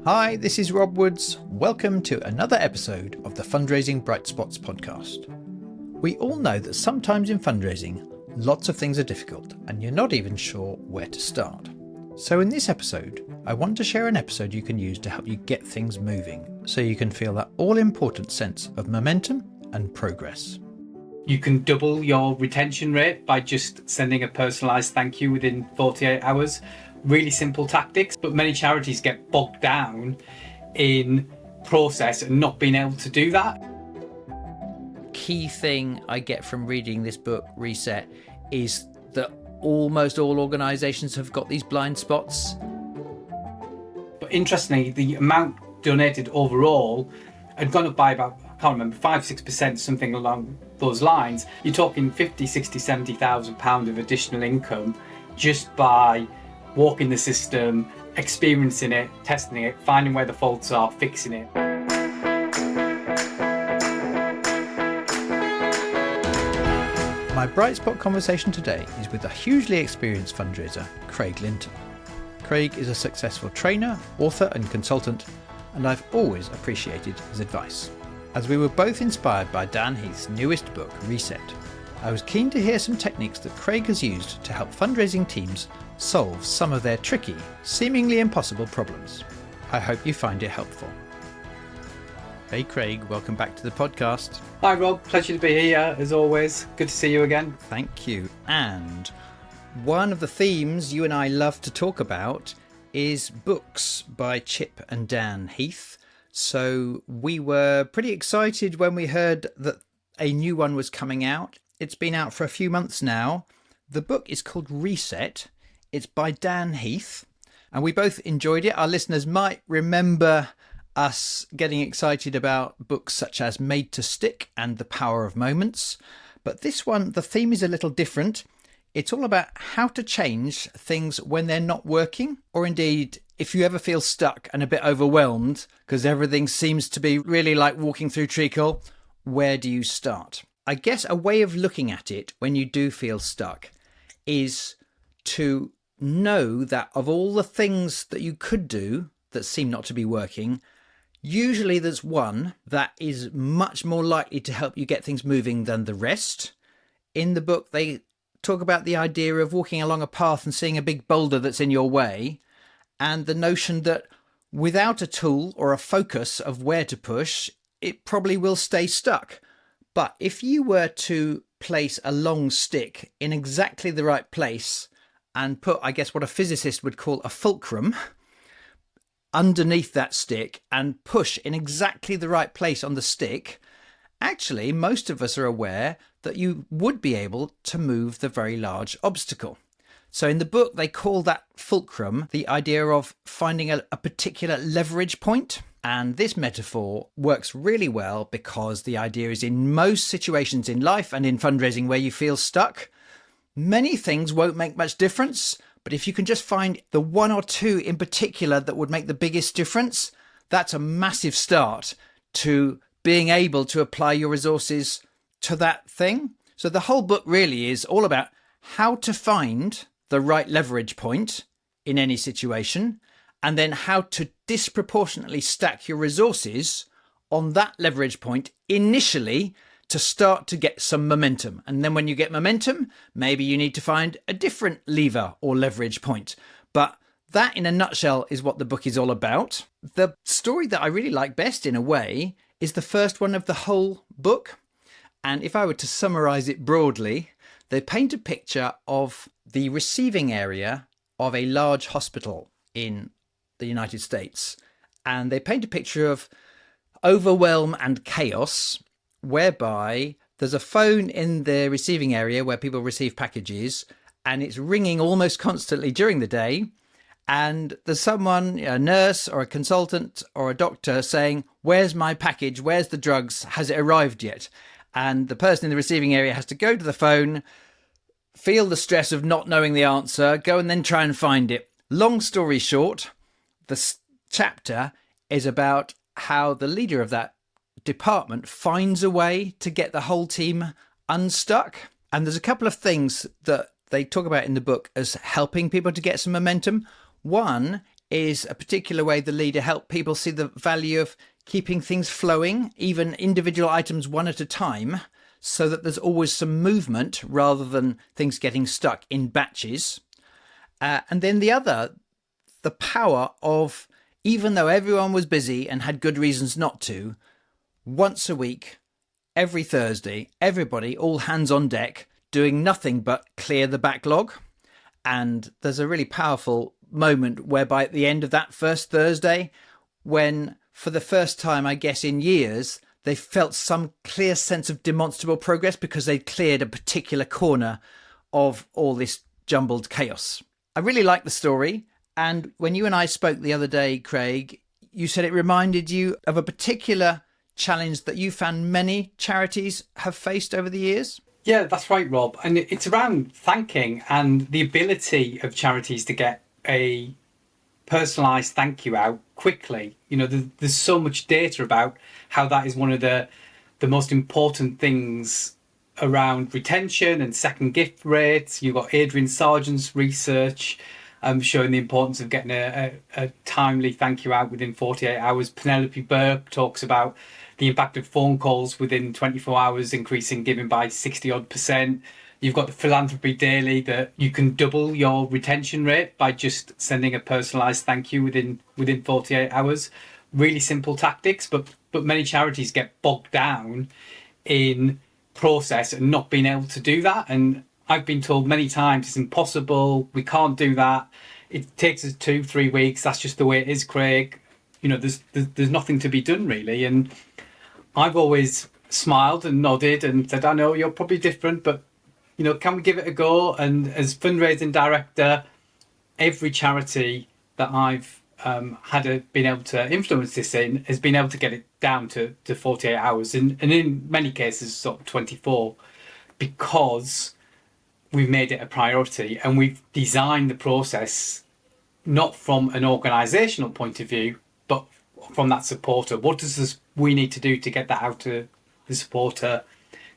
Hi, this is Rob Woods. Welcome to another episode of the Fundraising Bright Spots podcast. We all know that sometimes in fundraising, lots of things are difficult and you're not even sure where to start. So in this episode, I want to share an episode you can use to help you get things moving so you can feel that all-important sense of momentum and progress. You can double your retention rate by just sending a personalised thank you within 48 hours. Really simple tactics, but many charities get bogged down in process and not being able to do that. Key thing I get from reading this book, Reset, is that almost all organisations have got these blind spots. But interestingly, the amount donated overall had gone up by about, I can't remember, 5-6%, something along those lines. You're talking 50, 60, 70,000 pounds of additional income just by walking the system, experiencing it, testing it, finding where the faults are, fixing it. My bright spot conversation today is with a hugely experienced fundraiser, Craig Linton. Craig is a successful trainer, author and consultant, and I've always appreciated his advice. As we were both inspired by Dan Heath's newest book, Reset, I was keen to hear some techniques that Craig has used to help fundraising teams solve some of their tricky, seemingly impossible problems. I hope you find it helpful. Hey Craig, welcome back to the podcast. Hi Rob, pleasure to be here as always. Good to see you again. Thank you. And one of the themes you and I love to talk about is books by Chip and Dan Heath. So we were pretty excited when we heard that a new one was coming out. It's been out for a few months now. The book is called Reset. It's by Dan Heath, and we both enjoyed it. Our listeners might remember us getting excited about books such as Made to Stick and The Power of Moments. But this one, the theme is a little different. It's all about how to change things when they're not working, or indeed, if you ever feel stuck and a bit overwhelmed because everything seems to be really like walking through treacle, where do you start? I guess a way of looking at it when you do feel stuck is to know that of all the things that you could do that seem not to be working, usually there's one that is much more likely to help you get things moving than the rest. In the book, they talk about the idea of walking along a path and seeing a big boulder that's in your way, and the notion that without a tool or a focus of where to push, it probably will stay stuck. But if you were to place a long stick in exactly the right place and put, I guess, what a physicist would call a fulcrum underneath that stick and push in exactly the right place on the stick, actually, most of us are aware that you would be able to move the very large obstacle. So in the book, they call that fulcrum the idea of finding a particular leverage point. And this metaphor works really well because the idea is in most situations in life and in fundraising where you feel stuck, many things won't make much difference, but if you can just find the one or two in particular that would make the biggest difference, that's a massive start to being able to apply your resources to that thing. So the whole book really is all about how to find the right leverage point in any situation, and then how to disproportionately stack your resources on that leverage point initially to start to get some momentum. And then when you get momentum, maybe you need to find a different lever or leverage point. But that in a nutshell is what the book is all about. The story that I really like best in a way is the first one of the whole book. And if I were to summarize it broadly, they paint a picture of the receiving area of a large hospital in the United States. And they paint a picture of overwhelm and chaos, whereby there's a phone in the receiving area where people receive packages, and it's ringing almost constantly during the day. And there's someone, a nurse or a consultant or a doctor saying, "Where's my package? Where's the drugs? Has it arrived yet?" And the person in the receiving area has to go to the phone, feel the stress of not knowing the answer, go and then try and find it. Long story short, the chapter is about how the leader of that department finds a way to get the whole team unstuck. And there's a couple of things that they talk about in the book as helping people to get some momentum. One is a particular way the leader helped people see the value of keeping things flowing, even individual items one at a time, so that there's always some movement rather than things getting stuck in batches. And then the power of, even though everyone was busy and had good reasons not to, once a week, every Thursday, everybody, all hands on deck, doing nothing but clear the backlog. And there's a really powerful moment whereby at the end of that first Thursday, when for the first time, I guess, in years, they felt some clear sense of demonstrable progress because they'd cleared a particular corner of all this jumbled chaos. I really like the story. And when you and I spoke the other day, Craig, you said it reminded you of a particular challenge that you found many charities have faced over the years. Yeah, that's right, Rob. And it's around thanking and the ability of charities to get a personalised thank you out quickly. You know, there's so much data about how that is one of the most important things around retention and second gift rates. You've got Adrian Sargent's research showing the importance of getting a timely thank you out within 48 hours. Penelope Burke talks about the impact of phone calls within 24 hours, increasing giving by 60 odd %. You've got the Philanthropy Daily that you can double your retention rate by just sending a personalised thank you within 48 hours. Really simple tactics, but many charities get bogged down in process and not being able to do that. And I've been told many times it's impossible, we can't do that. It takes us 2-3 weeks. That's just the way it is, Craig. You know, there's nothing to be done really. And I've always smiled and nodded and said, I know you're probably different, but you know, can we give it a go? And as fundraising director, every charity that I've been able to influence this in has been able to get it down to 48 hours and in many cases sort of 24, because we've made it a priority and we've designed the process not from an organisational point of view, but from that supporter. What does we need to do to get that out to the supporter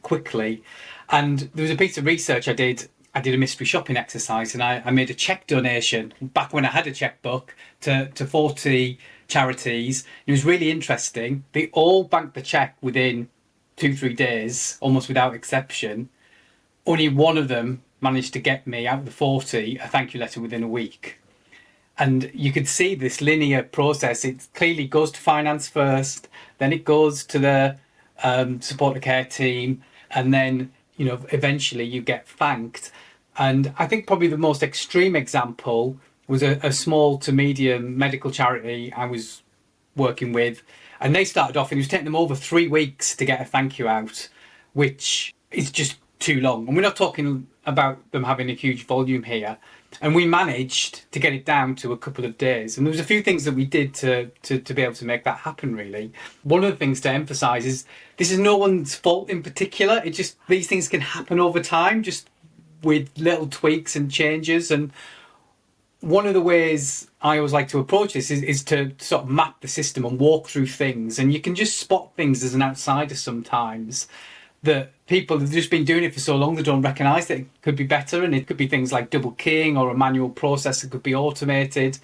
quickly? And there was a piece of research I did a mystery shopping exercise, and I made a cheque donation back when I had a chequebook to 40 charities. It was really interesting. They all banked the cheque within 2-3 days, almost without exception. Only one of them managed to get me, out of the 40, a thank you letter within a week. And you could see this linear process. It clearly goes to finance first, then it goes to the supporter care team, and then, you know, eventually you get thanked. And I think probably the most extreme example was a small to medium medical charity I was working with. And they started off, and it was taking them over 3 weeks to get a thank you out, which is just too long. And we're not talking about them having a huge volume here. And we managed to get it down to a couple of days. And there was a few things that we did to be able to make that happen, really. One of the things to emphasise is this is no one's fault in particular. It just, these things can happen over time, just with little tweaks and changes. And one of the ways I always like to approach this is to sort of map the system and walk through things. And you can just spot things as an outsider sometimes that people have just been doing it for so long they don't recognise that it could be better. And it could be things like double keying or a manual process that could be automated.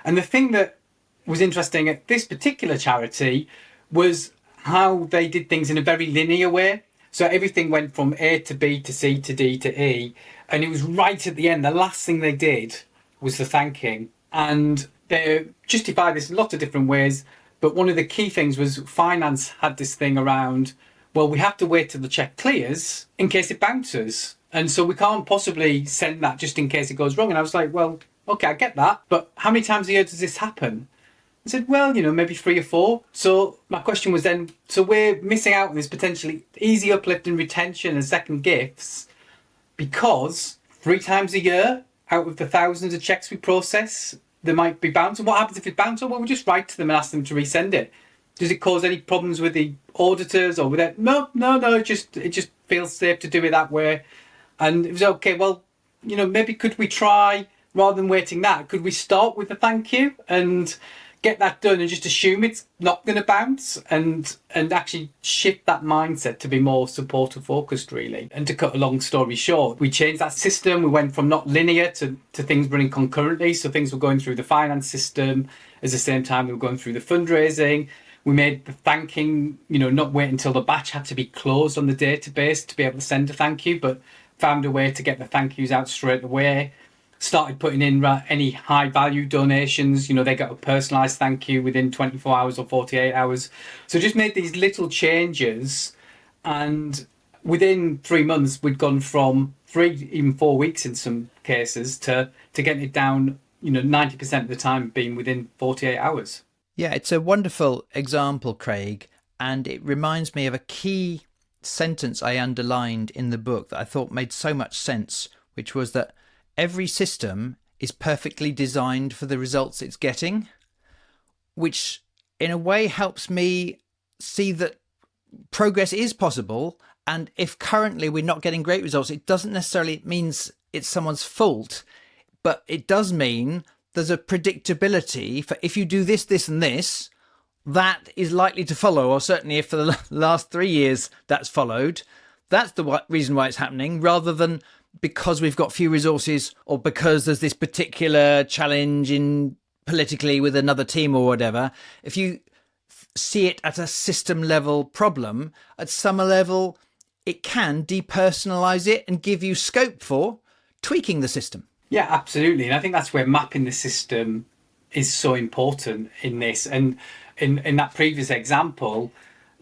And the thing that was interesting at this particular charity was how they did things in a very linear way. So everything went from A to B to C to D to E. And it was right at the end, the last thing they did was the thanking. And they justify this in lots of different ways. But one of the key things was finance had this thing around, well, we have to wait till the cheque clears in case it bounces. And so we can't possibly send that just in case it goes wrong. And I was like, well, okay, I get that. But how many times a year does this happen? I said, well, you know, maybe 3 or 4. So my question was then, so we're missing out on this potentially easy uplift in retention and second gifts because 3 times a year out of the thousands of checks we process, there might be bounce. And what happens if it bounces? Well, we just write to them and ask them to resend it. Does it cause any problems with the auditors or with it? No. It just feels safe to do it that way. And it was okay. Well, you know, maybe could we try, rather than waiting that, could we start with the thank you and get that done and just assume it's not going to bounce, and actually shift that mindset to be more supporter focused, really. And to cut a long story short, we changed that system. We went from not linear to things running concurrently. So things were going through the finance system at the same time we were going through the fundraising. We made the thanking, not wait until the batch had to be closed on the database to be able to send a thank you, but found a way to get the thank yous out straight away. Started putting in any high value donations, they got a personalised thank you within 24 hours or 48 hours. So just made these little changes, and within 3 months we'd gone from 3, even 4 weeks in some cases, to getting it down, 90% of the time being within 48 hours. Yeah, it's a wonderful example, Craig, and it reminds me of a key sentence I underlined in the book that I thought made so much sense, which was that every system is perfectly designed for the results it's getting, which in a way helps me see that progress is possible. And if currently we're not getting great results, it doesn't necessarily mean it's someone's fault, but it does mean there's a predictability for if you do this, this and this, that is likely to follow, or certainly if for the last 3 years that's followed, that's the reason why it's happening, rather than because we've got few resources or because there's this particular challenge in politically with another team or whatever. If you see it at a system level problem, at some level, it can depersonalize it and give you scope for tweaking the system. Yeah, absolutely. And I think that's where mapping the system is so important in this. And in that previous example,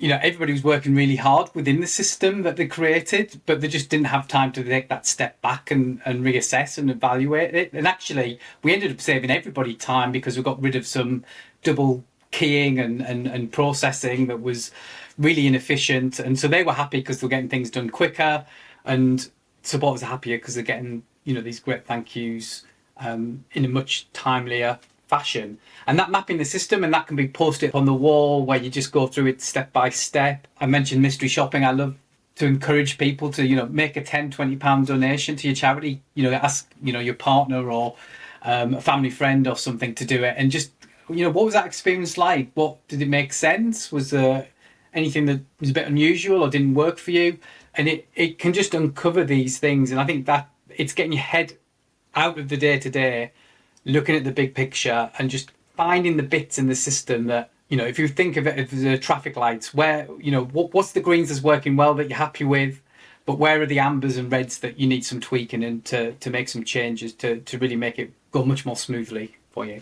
everybody was working really hard within the system that they created, but they just didn't have time to take that step back and reassess and evaluate it. And actually, we ended up saving everybody time because we got rid of some double keying and processing that was really inefficient. And so they were happy because they were getting things done quicker, and supporters are happier because they're getting these great thank yous in a much timelier fashion. And that mapping the system, and that can be posted on the wall where you just go through it step by step. I mentioned mystery shopping. I love to encourage people to make a £10-20 donation to your charity. Ask your partner or a family friend or something to do it, and just what was that experience like? What did it make sense? Was there anything that was a bit unusual or didn't work for you? And it can just uncover these things. And I think that it's getting your head out of the day-to-day, looking at the big picture and just finding the bits in the system that, if you think of it as the traffic lights, where, what's the greens that's working well that you're happy with, but where are the ambers and reds that you need some tweaking in to make some changes to really make it go much more smoothly for you.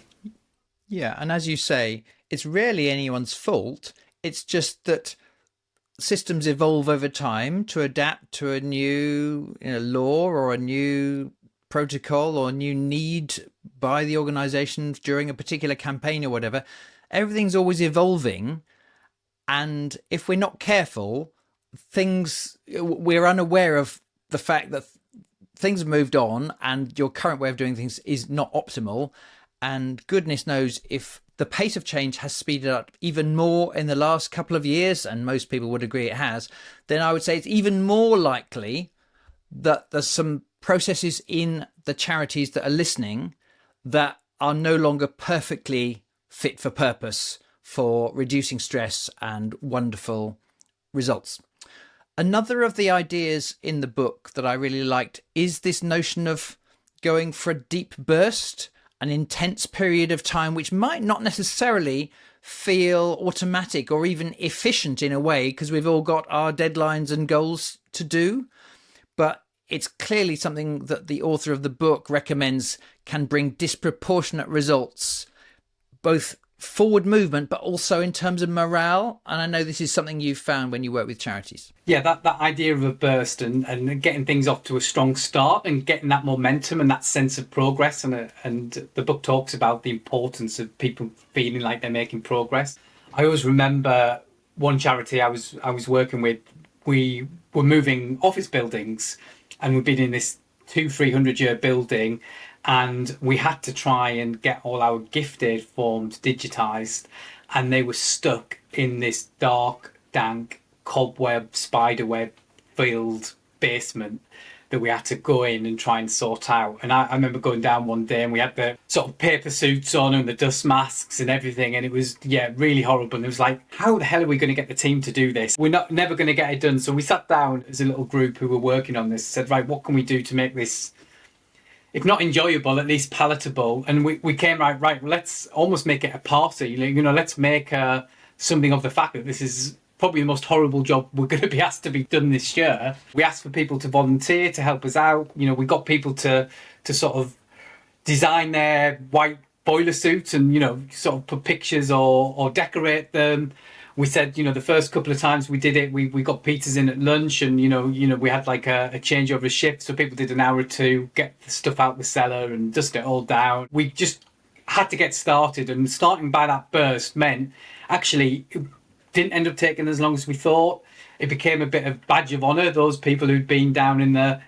Yeah, and as you say, it's rarely anyone's fault. It's just that systems evolve over time to adapt to a new law or a new protocol or new need by the organization during a particular campaign or whatever. Everything's always evolving, and if we're not careful, we're unaware of the fact that things have moved on and your current way of doing things is not optimal. And goodness knows if the pace of change has speeded up even more in the last couple of years, and most people would agree it has, then I would say it's even more likely that there's some processes in the charities that are listening that are no longer perfectly fit for purpose for reducing stress and wonderful results. Another of the ideas in the book that I really liked is this notion of going for a deep burst, an intense period of time, which might not necessarily feel automatic or even efficient in a way, because we've all got our deadlines and goals to do. But it's clearly something that the author of the book recommends can bring disproportionate results, both forward movement, but also in terms of morale. And I know this is something you've found when you work with charities. Yeah, that idea of a burst and getting things off to a strong start and getting that momentum and that sense of progress. And the book talks about the importance of people feeling like they're making progress. I always remember one charity I was working with, we were moving office buildings, and we'd been in this 200-300-year building, and we had to try and get all our gift aid forms digitized, and they were stuck in this dark, dank, cobweb, spiderweb filled basement that we had to go in and try and sort out. And I remember going down one day and we had the sort of paper suits on and the dust masks and everything. And it was, really horrible. And it was like, how the hell are we going to get the team to do this? We're never going to get it done. So we sat down as a little group who were working on this, said, right, what can we do to make this, if not enjoyable, at least palatable? And we came right, well, let's almost make it a party. Let's make something of the fact that this is probably the most horrible job we're going to be asked to be done this year. We asked for people to volunteer to help us out. We got people to sort of design their white boiler suits and, sort of put pictures or decorate them. We said, the first couple of times we did it, we got pizzas in at lunch and, we had like a changeover shift. So people did an hour or two, get the stuff out the cellar and dust it all down. We just had to get started, and starting by that burst meant actually it didn't end up taking as long as we thought. It became a bit of badge of honour, those people who'd been down in the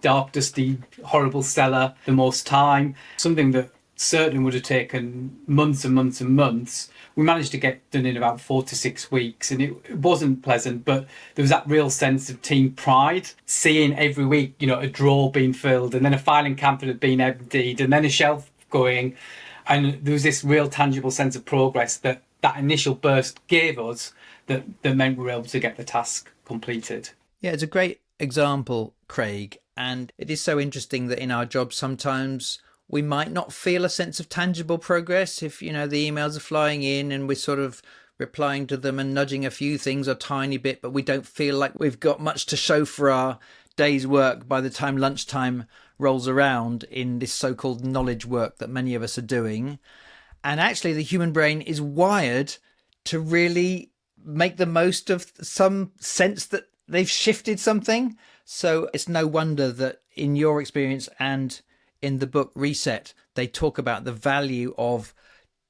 dark, dusty, horrible cellar the most time. Something that certainly would have taken months and months and months, we managed to get done in about 4 to 6 weeks. And it wasn't pleasant, but there was that real sense of team pride, seeing every week, a drawer being filled and then a filing cabinet had been emptied and then a shelf going. And there was this real tangible sense of progress that initial burst gave us that meant we were able to get the task completed. Yeah, it's a great example, Craig. And it is so interesting that in our job sometimes we might not feel a sense of tangible progress if, the emails are flying in and we're sort of replying to them and nudging a few things a tiny bit, but we don't feel like we've got much to show for our day's work by the time lunchtime rolls around in this so-called knowledge work that many of us are doing. And actually the human brain is wired to really make the most of some sense that they've shifted something. So it's no wonder that in your experience and in the book Reset, they talk about the value of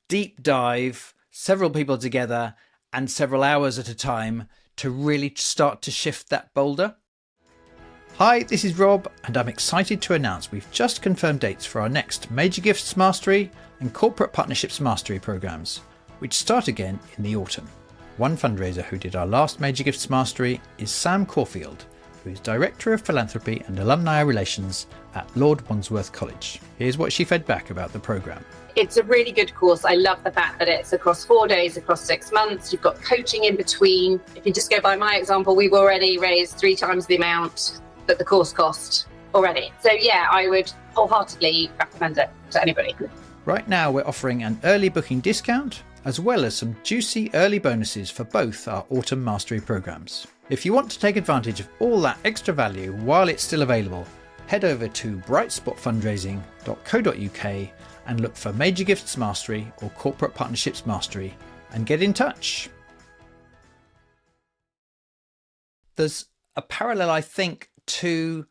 deep dive, several people together and several hours at a time to really start to shift that boulder. Hi, this is Rob, and I'm excited to announce we've just confirmed dates for our next Major Gifts Mastery and Corporate Partnerships Mastery programs, which start again in the autumn. One fundraiser who did our last Major Gifts Mastery is Sam Caulfield, who is Director of Philanthropy and Alumni Relations at Lord Wandsworth College. Here's what she fed back about the programme. It's a really good course. I love the fact that it's across 4 days, across 6 months. You've got coaching in between. If you just go by my example, we've already raised 3 times the amount that the course cost already. So yeah, I would wholeheartedly recommend it to anybody. Right now we're offering an early booking discount as well as some juicy early bonuses for both our Autumn Mastery programs. If you want to take advantage of all that extra value while it's still available, head over to brightspotfundraising.co.uk and look for Major Gifts Mastery or Corporate Partnerships Mastery and get in touch. There's a parallel, I think, to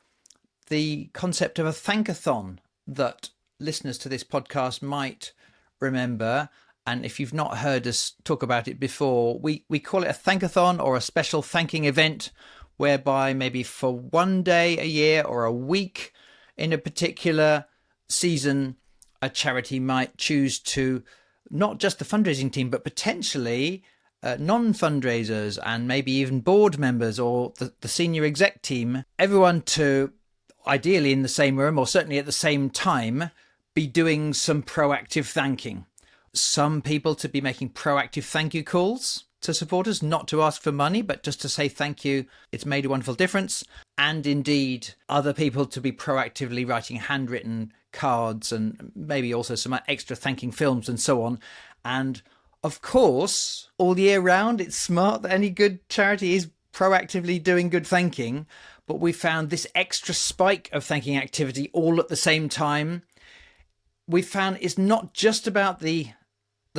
the concept of a thankathon that listeners to this podcast might remember. And if you've not heard us talk about it before, we call it a thankathon or a special thanking event, whereby maybe for one day a year or a week in a particular season, a charity might choose to, not just the fundraising team, but potentially non-fundraisers and maybe even board members or the senior exec team, everyone to, ideally in the same room or certainly at the same time, be doing some proactive thanking. Some people to be making proactive thank you calls to supporters, not to ask for money, but just to say thank you. It's made a wonderful difference. And indeed, other people to be proactively writing handwritten cards and maybe also some extra thanking films and so on. And of course, all year round, it's smart that any good charity is proactively doing good thanking. But we found this extra spike of thanking activity all at the same time. We found it's not just about the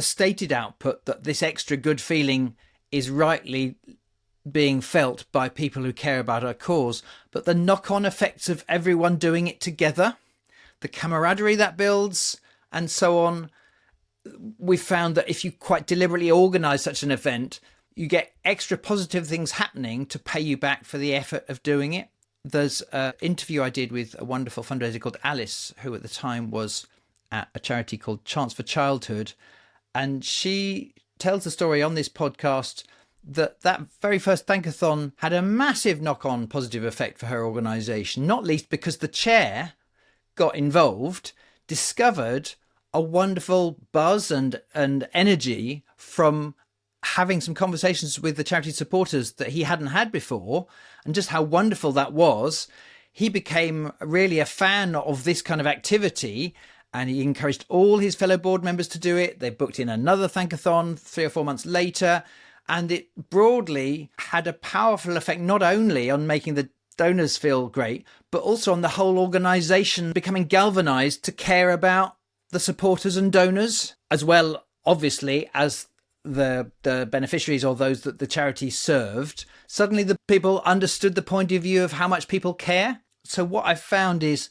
stated output that this extra good feeling is rightly being felt by people who care about our cause, but the knock-on effects of everyone doing it together, the camaraderie that builds, and so on. We found that if you quite deliberately organise such an event, you get extra positive things happening to pay you back for the effort of doing it. There's an interview I did with a wonderful fundraiser called Alice, who at the time was at a charity called Chance for Childhood. And she tells the story on this podcast that very first Thankathon had a massive knock-on positive effect for her organisation, not least because the chair got involved, discovered a wonderful buzz and energy from having some conversations with the charity supporters that he hadn't had before, and just how wonderful that was. He became really a fan of this kind of activity, and he encouraged all his fellow board members to do it. They booked in another Thankathon 3 or 4 months later, and it broadly had a powerful effect not only on making the donors feel great, but also on the whole organisation becoming galvanised to care about the supporters and donors, as well, obviously, as the beneficiaries or those that the charity served. Suddenly the people understood the point of view of how much people care. So what I've found is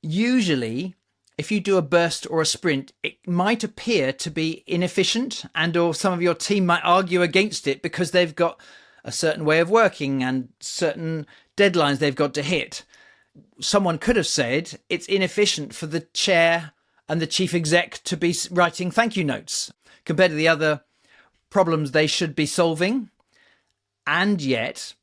usually if you do a burst or a sprint, it might appear to be inefficient, and or some of your team might argue against it because they've got a certain way of working and certain deadlines they've got to hit. Someone could have said it's inefficient for the chair and the chief exec to be writing thank you notes compared to the other problems they should be solving. And yet,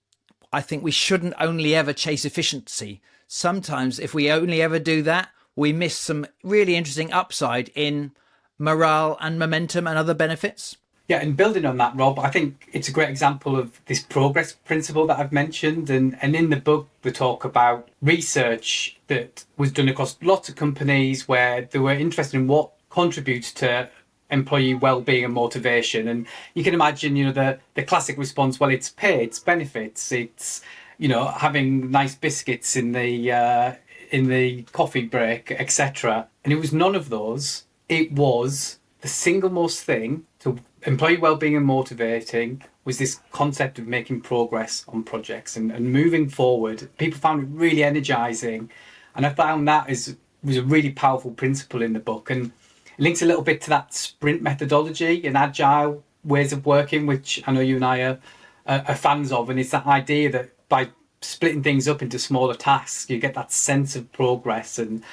I think we shouldn't only ever chase efficiency. Sometimes if we only ever do that, we miss some really interesting upside in morale and momentum and other benefits. Yeah, and building on that, Rob, I think it's a great example of this progress principle that I've mentioned. And in the book, we talk about research that was done across lots of companies where they were interested in what contributes to employee well-being and motivation. And you can imagine, the classic response, well, it's pay, it's benefits, it's, having nice biscuits in the coffee break, etc. And it was none of those. It was the single most thing to employee well-being and motivating was this concept of making progress on projects and moving forward. People found it really energizing. And I found that was a really powerful principle in the book. And it links a little bit to that sprint methodology and agile ways of working, which I know you and I are fans of. And it's that idea that by splitting things up into smaller tasks, you get that sense of progress and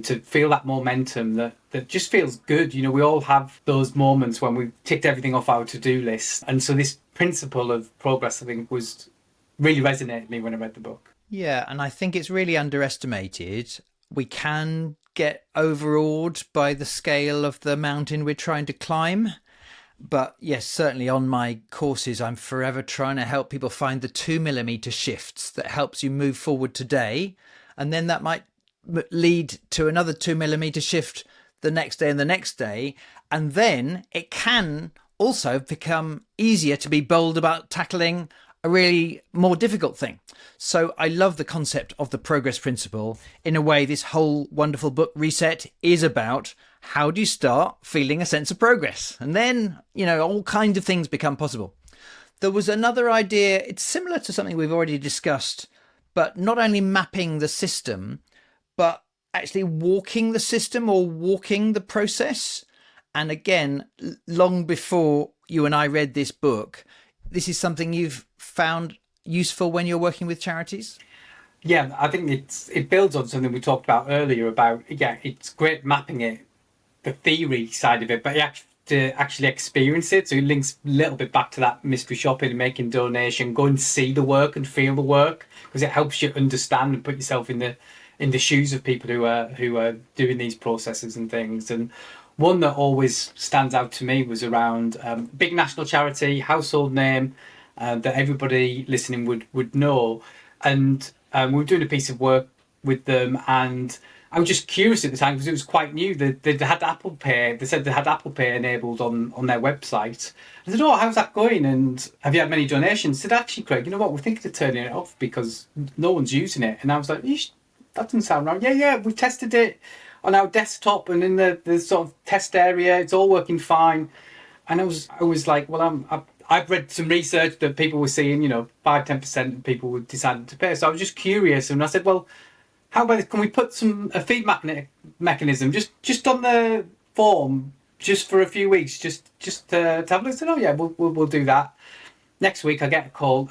to feel that momentum that just feels good. We all have those moments when we've ticked everything off our to-do list. And so this principle of progress, I think, was really resonated with me when I read the book. Yeah, and I think it's really underestimated. We can get overawed by the scale of the mountain we're trying to climb. But yes, certainly on my courses, I'm forever trying to help people find the 2mm shifts that helps you move forward today. And then that might lead to another 2mm shift the next day and the next day. And then it can also become easier to be bold about tackling a really more difficult thing. So I love the concept of the progress principle. In a way, this whole wonderful book, Reset, is about how do you start feeling a sense of progress? And then, all kinds of things become possible. There was another idea, it's similar to something we've already discussed, but not only mapping the system, but actually walking the system or walking the process. And again, long before you and I read this book, this is something you've found useful when you're working with charities? Yeah, I think it builds on something we talked about earlier about, it's great mapping it, the theory side of it, but you have to actually experience it. So it links a little bit back to that mystery shopping and making donation, go and see the work and feel the work, because it helps you understand and put yourself in the shoes of people who are doing these processes and things. And one that always stands out to me was around big national charity, household name that everybody listening would know. And we were doing a piece of work with them, and I was just curious at the time because it was quite new. They had Apple Pay. They said they had Apple Pay enabled on their website. I said, "Oh, how's that going? And have you had many donations?" I said, "Actually, Craig, you know what? We're thinking of turning it off because no one's using it." And I was like, "That doesn't sound right." Yeah, we've tested it on our desktop and in the sort of test area. It's all working fine. And I was like, "Well, I've read some research that people were seeing, 5-10% of people were deciding to pay." So I was just curious, and I said, "Well, how about can we put a feedback mechanism just on the form, just for a few weeks, just to have a look?" I said, "Oh yeah, we'll do that." Next week I get a call.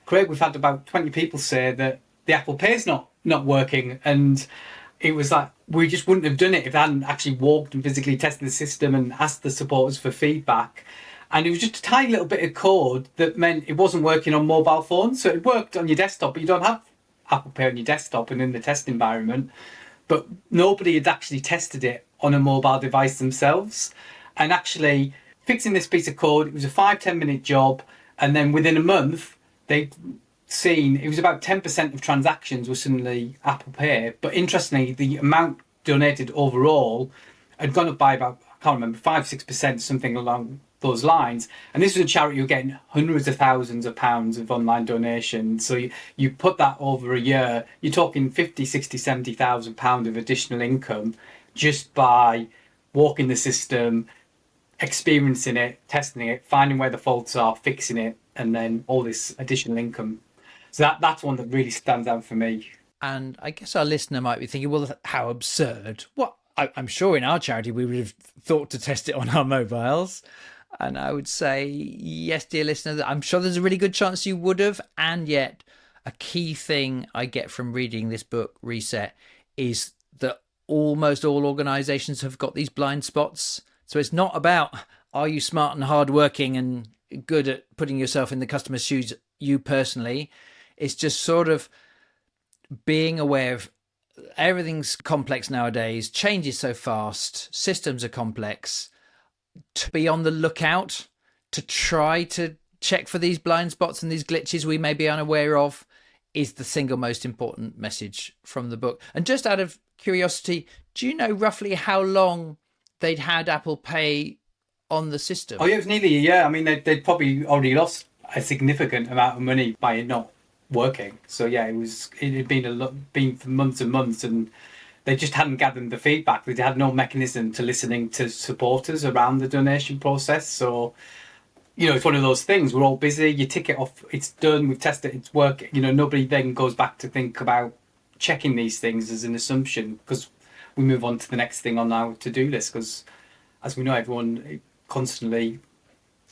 Craig, we've had about 20 people say that the Apple Pay's not working, and it was like we just wouldn't have done it if they hadn't actually walked and physically tested the system and asked the supporters for feedback. And it was just a tiny little bit of code that meant it wasn't working on mobile phones. So it worked on your desktop, but you don't have Apple Pay on your desktop and in the test environment. But nobody had actually tested it on a mobile device themselves. And actually fixing this piece of code, it was a 5-10 minute job. And then within a month, they'd seen it was about 10% of transactions were suddenly Apple Pay. But interestingly, the amount donated overall had gone up by about, I can't remember, 5-6%, something along those lines. And this was a charity who were getting hundreds of thousands of pounds of online donations. So you put that over a year, you're talking 50, 60, 70,000 pounds of additional income just by walking the system, experiencing it, testing it, finding where the faults are, fixing it, and then all this additional income. So that's one that really stands out for me. And I guess our listener might be thinking, well, how absurd. What? I'm sure in our charity we would have thought to test it on our mobiles. And I would say, yes, dear listener, I'm sure there's a really good chance you would have. And yet a key thing I get from reading this book, Reset, is that almost all organisations have got these blind spots. So it's not about, are you smart and hardworking and good at putting yourself in the customer's shoes, you personally. It's just sort of being aware of everything's complex nowadays, change is so fast, systems are complex. To be on the lookout, to try to check for these blind spots and these glitches we may be unaware of is the single most important message from the book. And just out of curiosity, do you know roughly how long they'd had Apple Pay on the system? Oh, yeah, it was nearly a year. I mean, they'd probably already lost a significant amount of money by it not working. So yeah, it had been for months and months, and they just hadn't gathered the feedback. They had no mechanism to listening to supporters around the donation process. So, it's one of those things. We're all busy. You tick it off. It's done. We've tested it. It's working. Nobody then goes back to think about checking these things as an assumption, because we move on to the next thing on our to-do list. Because as we know, everyone constantly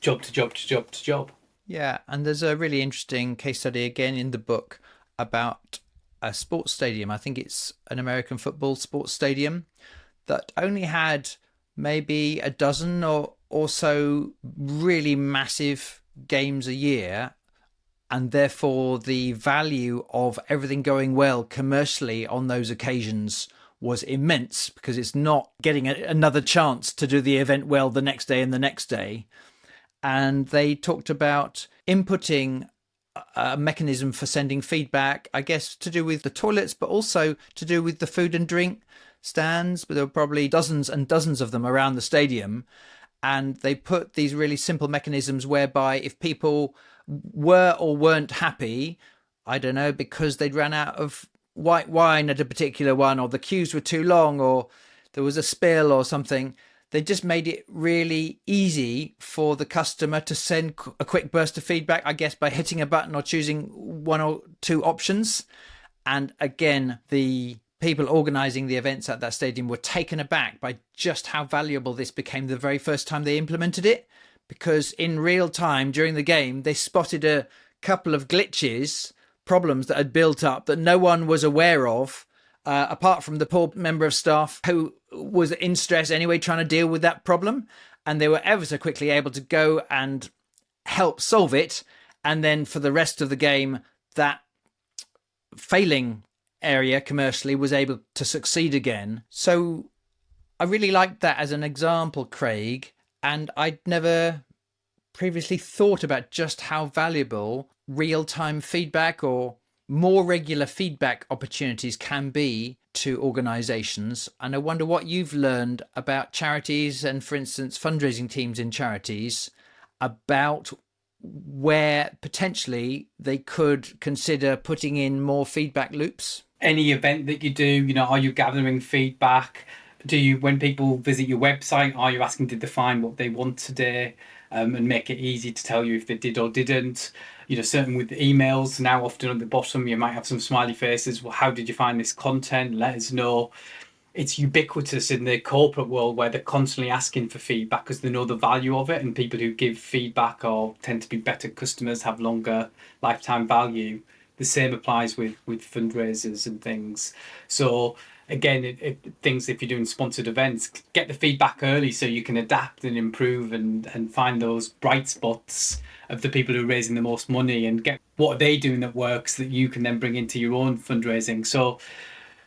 job to job to job to job. Yeah, and there's a really interesting case study again in the book about a sports stadium. I think it's an American football sports stadium that only had maybe a dozen or so really massive games a year, and therefore the value of everything going well commercially on those occasions was immense, because it's not getting another chance to do the event well the next day and the next day. And they talked about inputting a mechanism for sending feedback, I guess to do with the toilets, but also to do with the food and drink stands. But there were probably dozens and dozens of them around the stadium. And they put these really simple mechanisms whereby if people were or weren't happy, I don't know, because they'd ran out of white wine at a particular one, or the queues were too long, or there was a spill or something, they just made it really easy for the customer to send a quick burst of feedback, I guess, by hitting a button or choosing one or two options. And again, the people organising the events at that stadium were taken aback by just how valuable this became the very first time they implemented it, because in real time during the game, they spotted a couple of glitches, problems that had built up that no one was aware of, apart from the poor member of staff who was in stress anyway, trying to deal with that problem. And they were ever so quickly able to go and help solve it. And then for the rest of the game, that failing area commercially was able to succeed again. So I really liked that as an example, Craig. And I'd never previously thought about just how valuable real-time feedback or more regular feedback opportunities can be to organisations. And I wonder what you've learned about charities and, for instance, fundraising teams in charities, about where potentially they could consider putting in more feedback loops. Any event that you do, are you gathering feedback? When people visit your website, are you asking to define what they want today, and make it easy to tell you if they did or didn't? Certainly with emails now, often at the bottom, you might have some smiley faces. Well, how did you find this content? Let us know. It's ubiquitous in the corporate world where they're constantly asking for feedback because they know the value of it, and people who give feedback tend to be better customers, have longer lifetime value. The same applies with fundraisers and things. So again, things if you're doing sponsored events, get the feedback early so you can adapt and improve and find those bright spots of the people who are raising the most money and get what are they doing that works that you can then bring into your own fundraising. So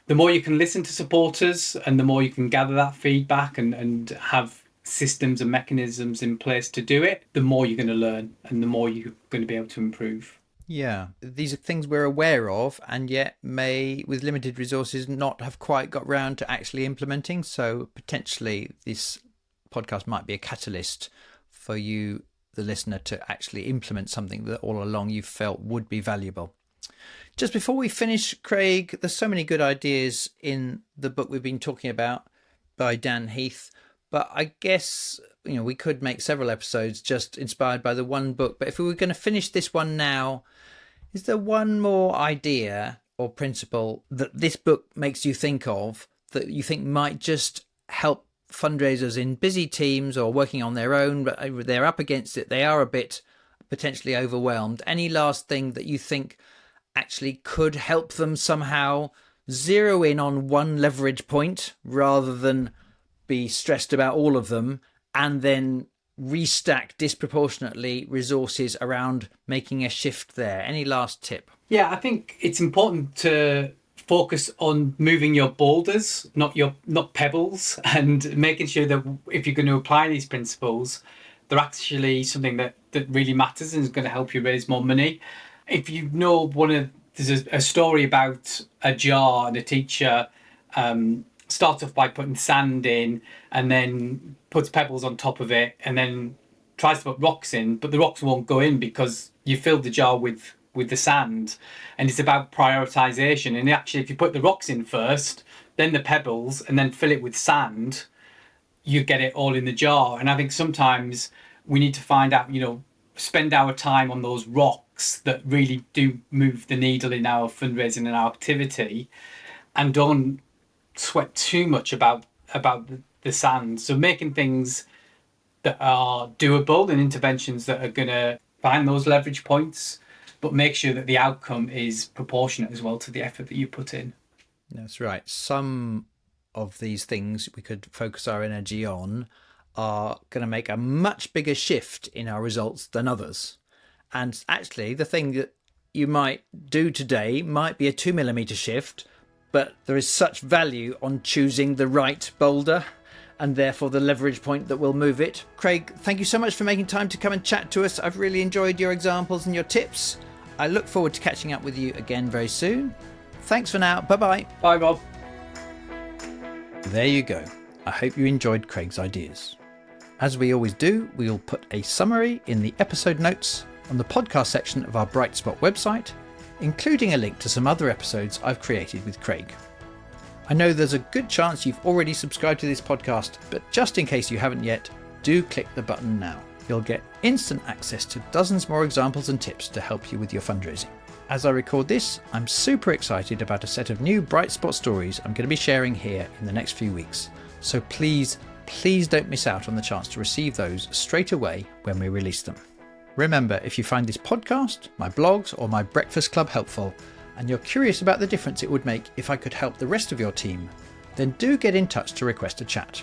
the more you can listen to supporters and the more you can gather that feedback and have systems and mechanisms in place to do it, the more you're going to learn and the more you're going to be able to improve. Yeah, these are things we're aware of and yet may, with limited resources, not have quite got round to actually implementing. So potentially this podcast might be a catalyst for you, the listener, to actually implement something that all along you felt would be valuable. Just before we finish, Craig, there's so many good ideas in the book we've been talking about by Dan Heath, but I guess, we could make several episodes just inspired by the one book. But if we were going to finish this one now, is there one more idea or principle that this book makes you think of that you think might just help fundraisers in busy teams or working on their own, but they're up against it, they are a bit potentially overwhelmed? Any last thing that you think actually could help them somehow zero in on one leverage point rather than be stressed about all of them and then restack disproportionately resources around making a shift there? Any last tip? Yeah, I think it's important to focus on moving your boulders, not pebbles, and making sure that if you're going to apply these principles, they're actually something that really matters and is going to help you raise more money. If you know there's a story about a jar and a teacher starts off by putting sand in and then puts pebbles on top of it and then tries to put rocks in, but the rocks won't go in because you filled the jar with the sand. And it's about prioritization. And actually, if you put the rocks in first, then the pebbles, and then fill it with sand, you get it all in the jar. And I think sometimes we need to find out, spend our time on those rocks that really do move the needle in our fundraising and our activity, and don't sweat too much about the sand. So making things that are doable and interventions that are going to find those leverage points, but make sure that the outcome is proportionate as well to the effort that you put in. That's right. Some of these things we could focus our energy on are going to make a much bigger shift in our results than others. And actually, the thing that you might do today might be a 2mm shift, but there is such value on choosing the right boulder and therefore the leverage point that will move it. Craig, thank you so much for making time to come and chat to us. I've really enjoyed your examples and your tips. I look forward to catching up with you again very soon. Thanks for now. Bye-bye. Bye, Rob. There you go. I hope you enjoyed Craig's ideas. As we always do, we'll put a summary in the episode notes on the podcast section of our Bright Spot website, including a link to some other episodes I've created with Craig. I know there's a good chance you've already subscribed to this podcast, but just in case you haven't yet, do click the button now. You'll get instant access to dozens more examples and tips to help you with your fundraising. As I record this, I'm super excited about a set of new Bright Spot stories I'm going to be sharing here in the next few weeks. So please don't miss out on the chance to receive those straight away when we release them. Remember, if you find this podcast, my blogs, or my Breakfast Club helpful, and you're curious about the difference it would make if I could help the rest of your team, then do get in touch to request a chat.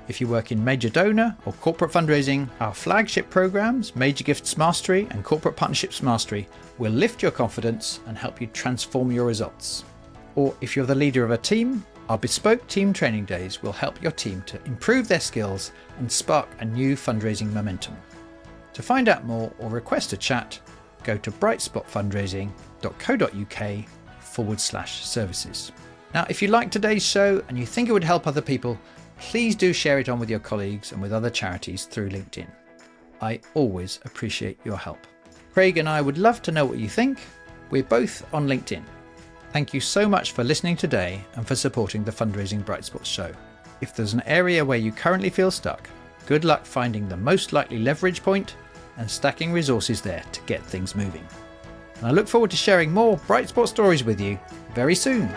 If you work in major donor or corporate fundraising, our flagship programs, Major Gifts Mastery and Corporate Partnerships Mastery, will lift your confidence and help you transform your results. Or if you're the leader of a team, our bespoke team training days will help your team to improve their skills and spark a new fundraising momentum. To find out more or request a chat, go to brightspotfundraising.co.uk/services. Now, if you like today's show and you think it would help other people, please do share it on with your colleagues and with other charities through LinkedIn. I always appreciate your help. Craig and I would love to know what you think. We're both on LinkedIn. Thank you so much for listening today and for supporting the Fundraising Bright Spots show. If there's an area where you currently feel stuck, good luck finding the most likely leverage point and stacking resources there to get things moving. And I look forward to sharing more Bright Spot stories with you very soon.